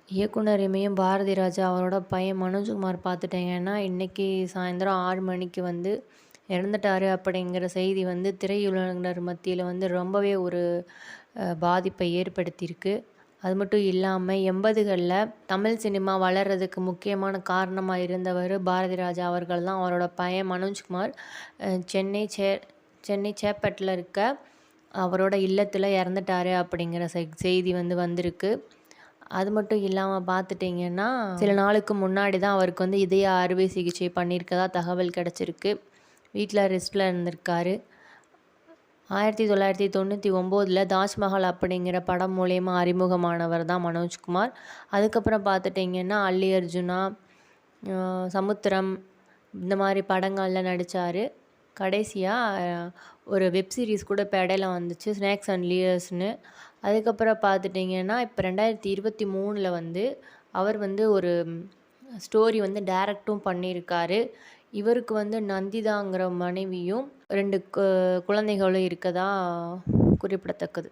இயக்குனர் இமயம் பாரதி ராஜா அவரோட பையன் மனோஜ்குமார் பார்த்துட்டீங்கன்னா, இன்னைக்கு சாயந்தரம் 6 மணிக்கு வந்து இறந்துட்டாரு அப்படிங்கிற செய்தி வந்து திரையுலகினர் மத்தியில வந்து ரொம்பவே ஒரு பாதிப்பை ஏற்படுத்தியிருக்கு. அது மட்டும் இல்லாம 80கள்ல தமிழ் சினிமா வளர்றதுக்கு முக்கியமான காரணமா இருந்தவரு பாரதி ராஜா அவர்கள் தான். அவரோட பையன் மனோஜ்குமார் அ சென்னை சே சென்னை சேப்பட்ல இருக்க அவரோட இல்லத்துல இறந்துட்டாரு அப்படிங்கிற செய்தி வந்து வந்திருக்கு. அது மட்டும் இல்லாம பார்த்துட்டிங்கன்னா, சில நாளுக்கு முன்னாடி தான் அவருக்கு வந்து இதய அறுவை சிகிச்சை பண்ணியிருக்கதா தகவல் கிடைச்சிருக்கு. வீட்ல ரெஸ்ட்ல இருந்திருக்காரு. 1999ல தாஜ்மஹால் அப்படிங்கிற படம் மூலியமா அறிமுகமானவர் தான் மனோஜ்குமார். அதுக்கப்புறம் பார்த்துட்டிங்கன்னா, அல்லி அர்ஜுனா, சமுத்திரம் இந்த மாரி படங்கள்ல நடிச்சாரு. கடைசியா ஒரு வெப் சீரிஸ் கூட இப்ப இடையில வந்துச்சு. ஸ்நேக்ஸ் அண்ட் லேயர்ஸ்ன்னு. அதுக்கப்புறம் பார்த்துட்டிங்கன்னா, இப்ப 2023ல வந்து அவர் வந்து ஒரு ஸ்டோரி வந்து டைரக்ட்டும் பண்ணியிருக்காரு. இவருக்கு வந்து நந்திதாங்கிற மனைவியும் 2 குழந்தைகளும் இருக்கதா குறிப்பிடத்தக்கது.